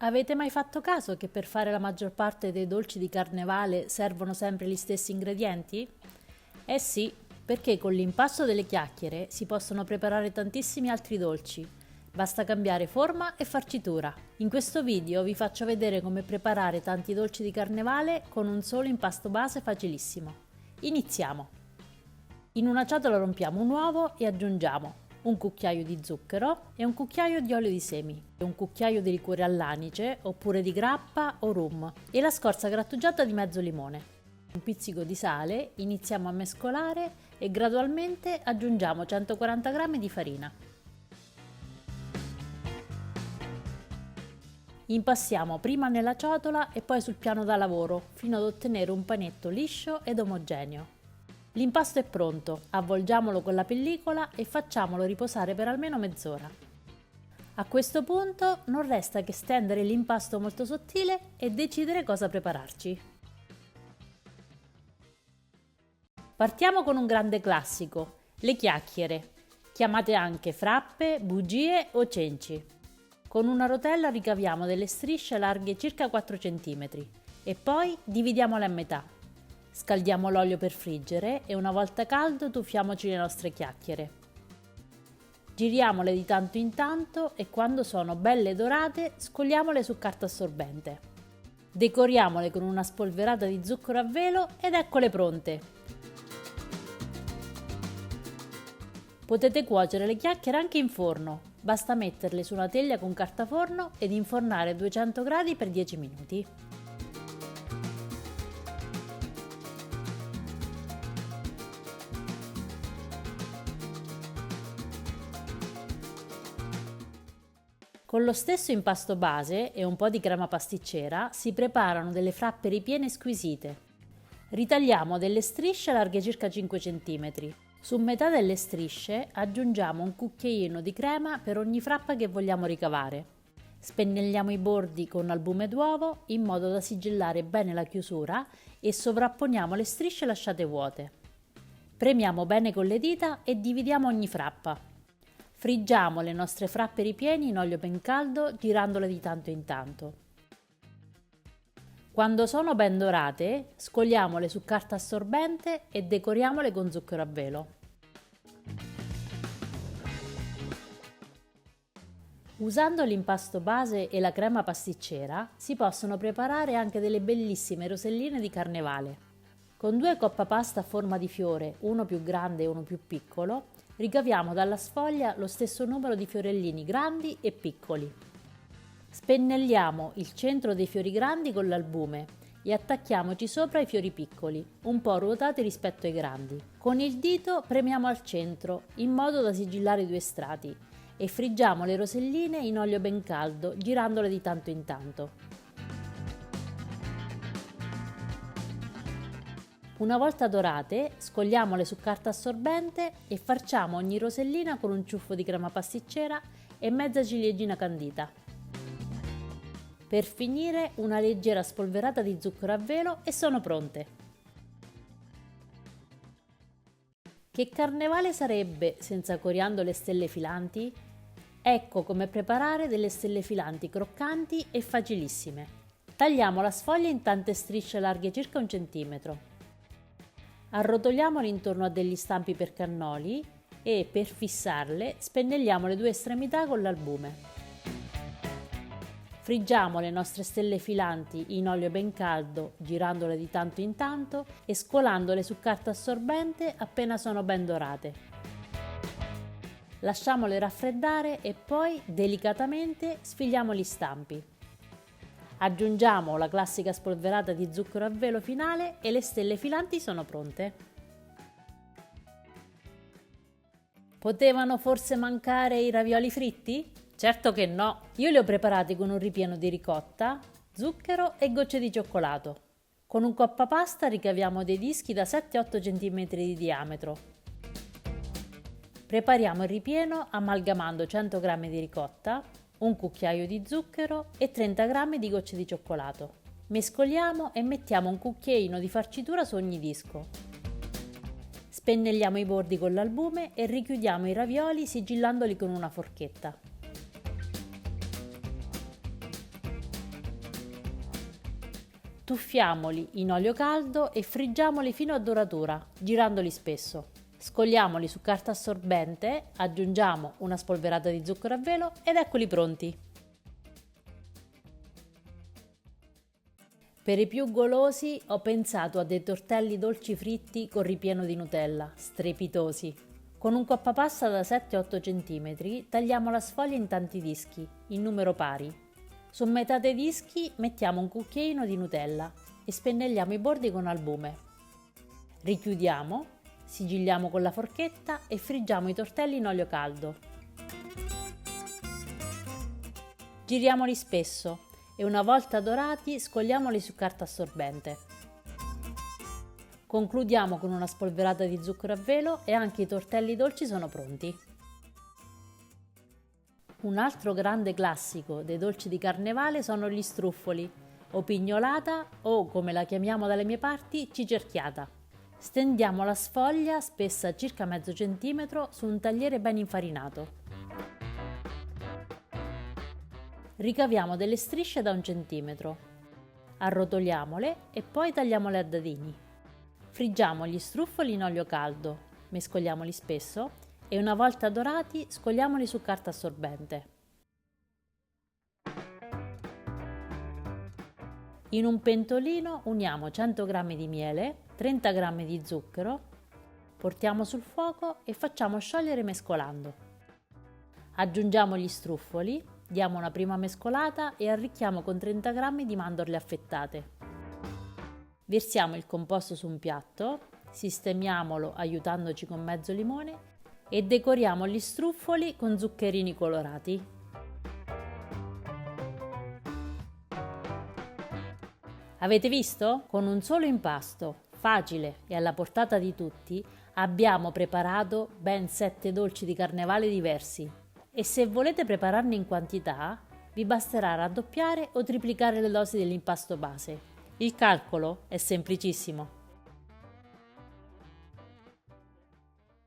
Avete mai fatto caso che per fare la maggior parte dei dolci di carnevale servono sempre gli stessi ingredienti? Eh sì, perché con l'impasto delle chiacchiere si possono preparare tantissimi altri dolci. Basta cambiare forma e farcitura. In questo video vi faccio vedere come preparare tanti dolci di carnevale con un solo impasto base facilissimo. Iniziamo! In una ciotola rompiamo un uovo e aggiungiamo un cucchiaio di zucchero e un cucchiaio di olio di semi, un cucchiaio di liquore all'anice oppure di grappa o rum e la scorza grattugiata di mezzo limone. Un pizzico di sale, iniziamo a mescolare e gradualmente aggiungiamo 140 g di farina. Impastiamo prima nella ciotola e poi sul piano da lavoro fino ad ottenere un panetto liscio ed omogeneo. L'impasto è pronto, avvolgiamolo con la pellicola e facciamolo riposare per almeno mezz'ora. A questo punto non resta che stendere l'impasto molto sottile e decidere cosa prepararci. Partiamo con un grande classico, le chiacchiere, chiamate anche frappe, bugie o cenci. Con una rotella ricaviamo delle strisce larghe circa 4 cm e poi dividiamole a metà. Scaldiamo l'olio per friggere e una volta caldo tuffiamoci le nostre chiacchiere. Giriamole di tanto in tanto e quando sono belle dorate scogliamole su carta assorbente. Decoriamole con una spolverata di zucchero a velo ed eccole pronte! Potete cuocere le chiacchiere anche in forno, basta metterle su una teglia con carta forno ed infornare a 200 gradi per 10 minuti. Con lo stesso impasto base e un po' di crema pasticcera si preparano delle frappe ripiene squisite. Ritagliamo delle strisce larghe circa 5 cm. Su metà delle strisce aggiungiamo un cucchiaino di crema per ogni frappa che vogliamo ricavare. Spennelliamo i bordi con albume d'uovo in modo da sigillare bene la chiusura e sovrapponiamo le strisce lasciate vuote. Premiamo bene con le dita e dividiamo ogni frappa. Friggiamo le nostre frappe ripieni in olio ben caldo girandole di tanto in tanto. Quando sono ben dorate, scogliamole su carta assorbente e decoriamole con zucchero a velo. Usando l'impasto base e la crema pasticcera si possono preparare anche delle bellissime roselline di carnevale. Con 2 coppa pasta a forma di fiore, uno più grande e uno più piccolo, ricaviamo dalla sfoglia lo stesso numero di fiorellini grandi e piccoli. Spennelliamo il centro dei fiori grandi con l'albume e attacchiamoci sopra i fiori piccoli, un po' ruotati rispetto ai grandi. Con il dito premiamo al centro in modo da sigillare i 2 strati e friggiamo le roselline in olio ben caldo girandole di tanto in tanto. Una volta dorate, scogliamole su carta assorbente e farciamo ogni rosellina con un ciuffo di crema pasticcera e mezza ciliegina candita. Per finire, una leggera spolverata di zucchero a velo e sono pronte. Che carnevale sarebbe senza coriandole e stelle filanti? Ecco come preparare delle stelle filanti croccanti e facilissime. Tagliamo la sfoglia in tante strisce larghe circa 1 centimetro. Arrotoliamole intorno a degli stampi per cannoli e, per fissarle, spennelliamo le 2 estremità con l'albume. Friggiamo le nostre stelle filanti in olio ben caldo, girandole di tanto in tanto e scolandole su carta assorbente appena sono ben dorate. Lasciamole raffreddare e poi, delicatamente, sfigliamo gli stampi. Aggiungiamo la classica spolverata di zucchero a velo finale e le stelle filanti sono pronte. Potevano forse mancare i ravioli fritti? Certo che no! Io li ho preparati con un ripieno di ricotta, zucchero e gocce di cioccolato. Con un coppa pasta ricaviamo dei dischi da 7-8 cm di diametro. Prepariamo il ripieno amalgamando 100 g di ricotta, un cucchiaio di zucchero e 30 g di gocce di cioccolato. Mescoliamo e mettiamo un cucchiaino di farcitura su ogni disco. Spennelliamo i bordi con l'albume e richiudiamo i ravioli sigillandoli con una forchetta. Tuffiamoli in olio caldo e friggiamoli fino a doratura, girandoli spesso. Scogliamoli su carta assorbente, aggiungiamo una spolverata di zucchero a velo ed eccoli pronti. Per i più golosi ho pensato a dei tortelli dolci fritti con ripieno di Nutella, strepitosi. Con un coppapasta da 7-8 cm tagliamo la sfoglia in tanti dischi, in numero pari. Su metà dei dischi mettiamo un cucchiaino di Nutella e spennelliamo i bordi con albume. Richiudiamo, sigilliamo con la forchetta e friggiamo i tortelli in olio caldo. Giriamoli spesso e una volta dorati scogliamoli su carta assorbente. Concludiamo con una spolverata di zucchero a velo e anche i tortelli dolci sono pronti. Un altro grande classico dei dolci di carnevale sono gli struffoli, o pignolata o, come la chiamiamo dalle mie parti, cicerchiata. Stendiamo la sfoglia spessa circa mezzo centimetro su un tagliere ben infarinato. Ricaviamo delle strisce da 1 centimetro. Arrotoliamole e poi tagliamole a dadini. Friggiamo gli struffoli in olio caldo, mescoliamoli spesso e una volta dorati scogliamoli su carta assorbente. In un pentolino uniamo 100 g di miele, 30 g di zucchero, portiamo sul fuoco e facciamo sciogliere mescolando. Aggiungiamo gli struffoli, diamo una prima mescolata e arricchiamo con 30 g di mandorle affettate. Versiamo il composto su un piatto, sistemiamolo aiutandoci con mezzo limone e decoriamo gli struffoli con zuccherini colorati. Avete visto? Con un solo impasto, facile e alla portata di tutti, abbiamo preparato ben 7 dolci di carnevale diversi. E se volete prepararne in quantità, vi basterà raddoppiare o triplicare le dosi dell'impasto base. Il calcolo è semplicissimo.